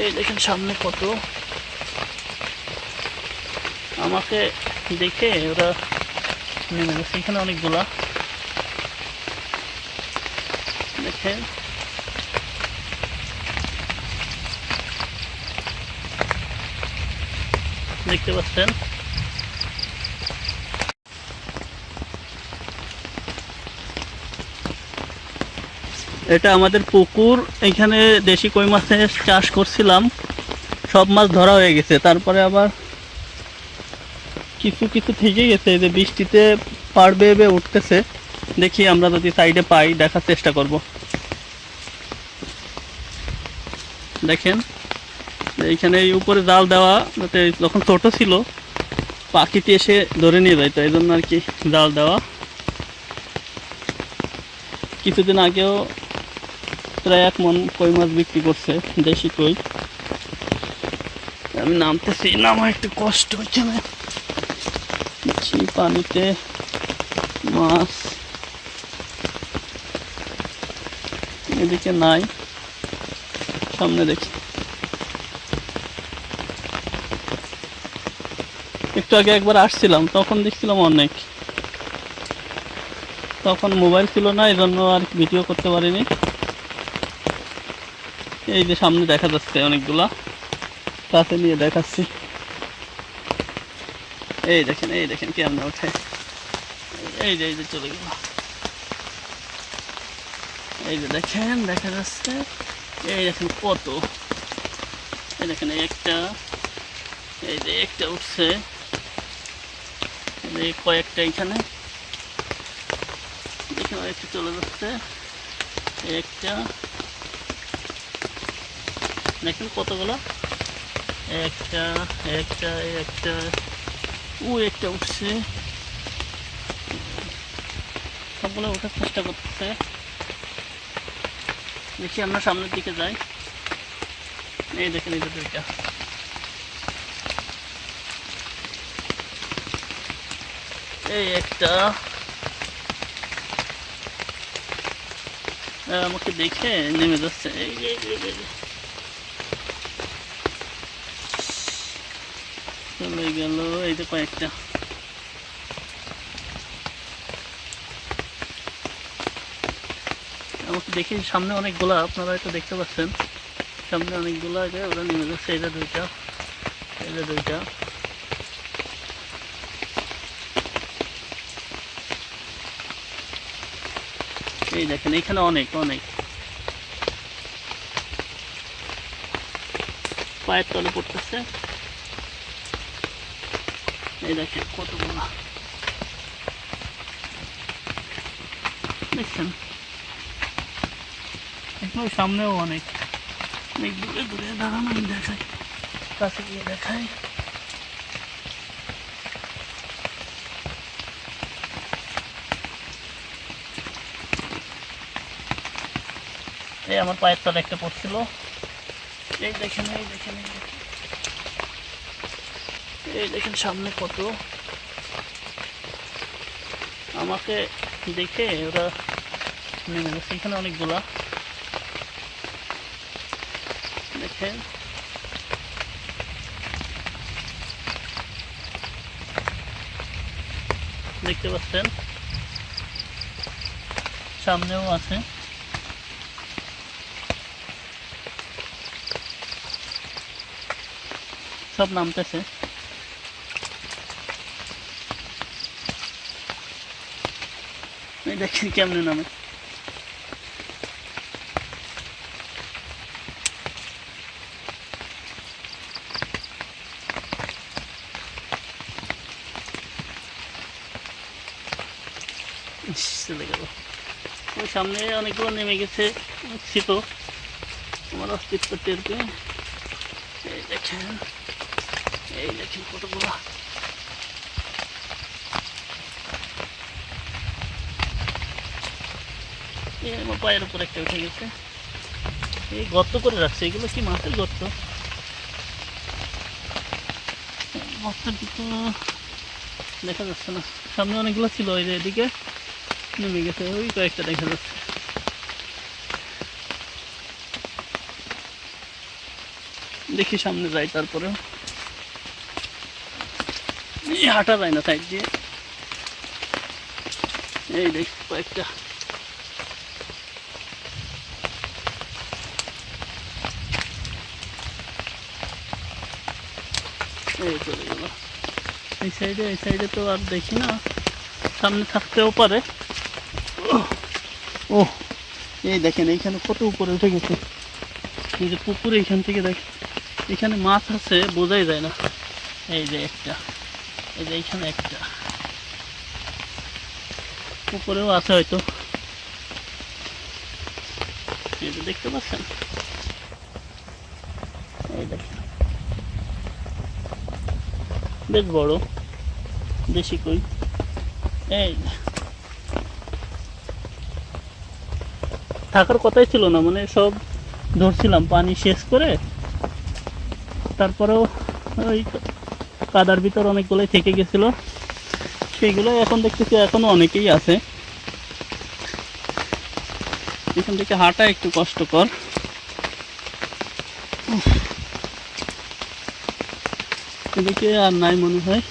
এই দেখেন সামনে কত, আমাকে দেখে ওরা নেমে গেছে। এখানে অনেকগুলা দেখেন, দেখতে পাচ্ছেন। এটা আমাদের পুকুর, এখানে দেশি কই মাছের চাষ করছিলাম, সব মাছ ধরা হয়ে গেছে। তারপরে আবার কিছু কিছু থেকে গেছে, যে বৃষ্টিতে পাড় বেয়ে বেয়ে উঠতেছে। দেখি আমরা যদি সাইডে পাই দেখার চেষ্টা করব। দেখেন এইখানে এই উপরে জাল দেওয়া, যাতে যখন ছোট ছিল পাখিটি এসে ধরে নিয়ে যায়, তো এই জন্য আর কি জাল দেওয়া। কিছুদিন আগেও প্রায় 1 মণ কই মাছ বিক্রি করছে, দেশি কই। আমি নামতেছি, নামা একটু কষ্ট হচ্ছে না, পানিতে মাছ এদিকে নাই, সামনে দেখি। একটু আগে একবার আসছিলাম, তখন দেখছিলাম অনেক, তখন মোবাইল ছিল না, এই জন্য আর ভিডিও করতে পারিনি। এই যে সামনে দেখা যাচ্ছে অনেকগুলা, কাছে নিয়ে দেখাচ্ছি। এই দেখেন, এই দেখেন কেমন ওঠে, এই যে চলে গেল। এই যে দেখেন দেখা যাচ্ছে, এই দেখেন কত, এই দেখেন একটা, এই যে একটা উঠছে, এই কয়েকটা এখানে দেখেন, একটা চলে যাচ্ছে, একটা দেখেন কতগুলো, একটা একটা একটা, ও একটা উঠছে, সবগুলো ওঠার চেষ্টা করতেছে। দেখি আমরা সামনের দিকে যাই। এই দেখেন এই দুইটা, এই একটা আমাকে দেখে নেমে যাচ্ছে, এই চলে গেল। এই যে কয়েকটা, আমাকে দেখে সামনে অনেকগুলা, আপনারা হয়তো দেখতে পাচ্ছেন সামনে অনেকগুলা, যে ওরা নেমে যাচ্ছে। এই যে দুইটা, এই যে দুইটা, এই দেখেন এখানে অনেক অনেক, পায়ের তলে পড়তেছে। এই দেখেন কতগুলা, দেখছেন এখানে সামনেও অনেক, অনেক দূরে দূরে দাঁড়ান, আমি দেখাই, কাছে গিয়ে দেখাই। এই আমার পায়ের তলে একটা পড়ছিল, এই দেখেন, এই দেখেন, এই দেখেন, এই দেখেন সামনে কত, আমাকে দেখে ওরা নেমে গেছে। এখানে অনেকগুলা দেখেন, দেখতে পাচ্ছেন সামনেও আছে। সব নামতেছে, দেখেন কেমনে নামে। চলে গেল, ওই সামনে অনেকগুলো নেমে গেছে, ছিল আমার অস্তিত্ব টের পেয়ে। এই দেখেন, এই দেখেন কতগুলো, এই আমার পায়ের উপর একটা উঠে গেছে। এই গর্ত করে রাখছে, এগুলো কি মাছের গর্ত? গর্তের কিছু দেখা যাচ্ছে না, সামনে অনেকগুলো ছিল, ওই যে এদিকে নেমে গেছে, ওই কয়েকটা দেখা যাচ্ছে। দেখি সামনে যাই, তারপরে হাঁটা যায় না সাইড দিয়ে। এই দেখি কয়েকটা এই চলে গেল। এই সাইডে তো আর দেখি না, সামনে থাকতেও পারে। ও এই দেখেন এইখানে কত উপরে উঠে গেছে, এই যে পুকুর এইখান থেকে দেখ, এখানে মাছ আছে বোঝাই যায় না। এই যে একটা, এই যে এইখানে একটা, উপরেও আছে হয়তো, এই যে দেখতে পাচ্ছেন। এই দেখেন বেশ বড়, দেশি কই। এই থাকার কথাই ছিল না, মানে সব ধরছিলাম পানি শেষ করে, তারপরেও ওই কাদার ভিতর অনেকগুলোই থেকে গেছিল, সেইগুলো এখন দেখতেছি এখনো অনেকেই আছে। এখান থেকে হাঁটা একটু কষ্টকর। এদিকে আর নাই মনে হয়।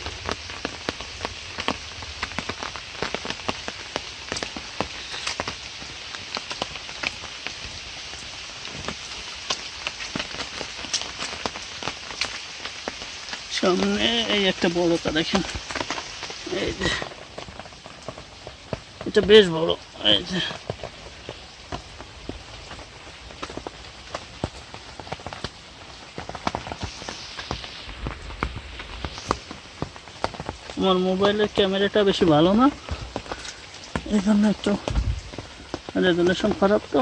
সামনে এই একটা বড়টা দেখেন, এই যে এটা বেশ বড়। এই যে আমার মোবাইলের ক্যামেরাটা বেশি ভালো না, এই জন্য একটু রেজুলেশন খারাপ। তো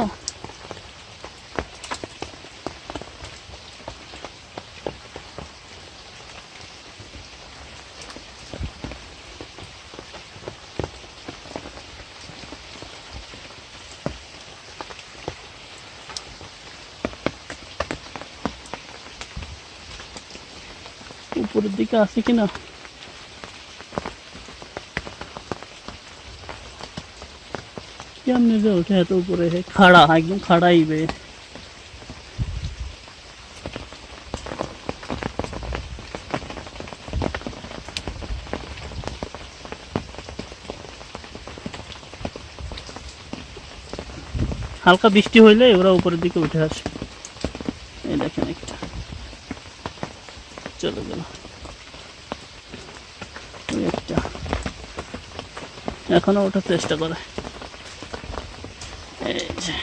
উপরের দিকে আছে কিনা, কেমনে যে ওঠে এত উপরে, খাড়া একদম খাড়াই বে। হালকা বৃষ্টি হইলে ওরা উপরের দিকে উঠে আসে। এই দেখেন একটা চলে গেল, একটা এখনো ওঠার চেষ্টা করে। এই যে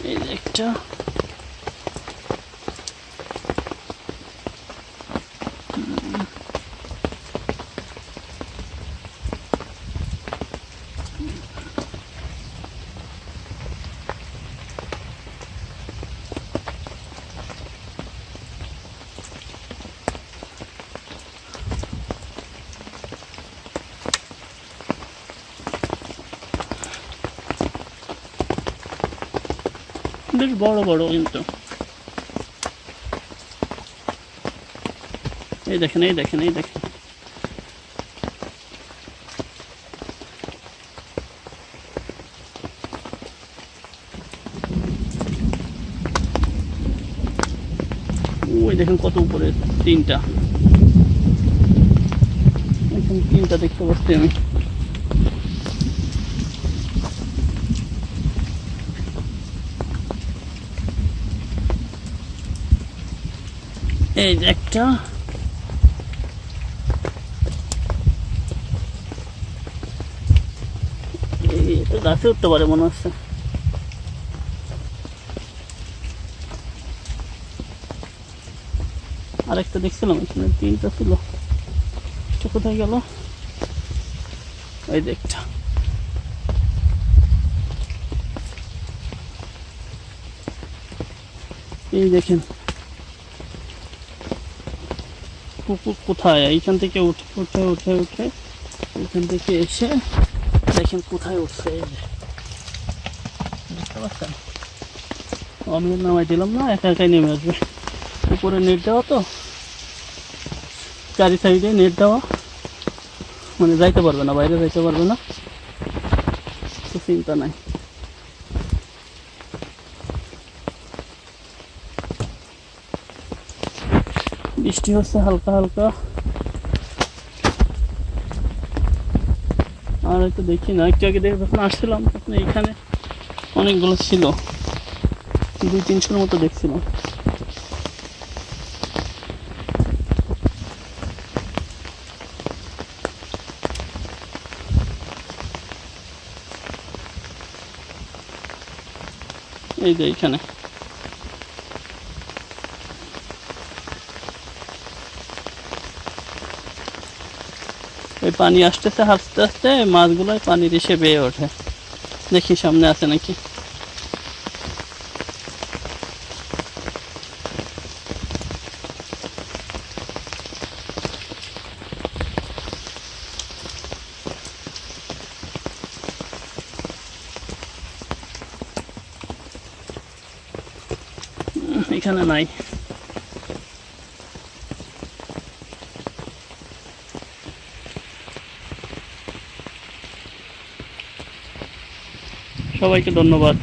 এই যে একটা, বেশ বড় বড় কিন্তু। এই দেখেন এই দেখেন এই দেখেন, ওই দেখেন কত উপরে, তিনটা, এখানে তিনটা দেখতে পাচ্ছি আমি। এই যে একটা, এই তো গাছে উঠতে পারে মনে হচ্ছে। আরেকটা দেখছিলাম এখানে, তিনটা ছিল, কোথায় গেল? এই যে একটা, এই দেখেন পুকুর কোথায়, এইখান থেকে উঠে উঠে উঠে উঠে এখান থেকে এসে দেখেন কোথায় উঠছে। এই যে দেখতে পাচ্ছেন, আমি নামাই দিলাম না, একা একাই নেমে আসবে। উপরে নেট দেওয়া তো, চারি সাইডে নেট দেওয়া, মানে যাইতে পারবে না, বাইরে যাইতে পারবে না, তো চিন্তা নাই। বৃষ্টি হচ্ছে হালকা হালকা, আর হয়তো দেখি না, একটু আগে দেখে যখন আসছিলাম তখন এইখানে অনেকগুলো ছিল, 200-300 মতো দেখছিলাম। এই যে এইখানে ওই পানি আসতেছে আস্তে আস্তে, মাছগুলো পানির এসে বেয়ে ওঠে। দেখি সামনে আছে নাকি। এখানে নাই। সবাইকে ধন্যবাদ।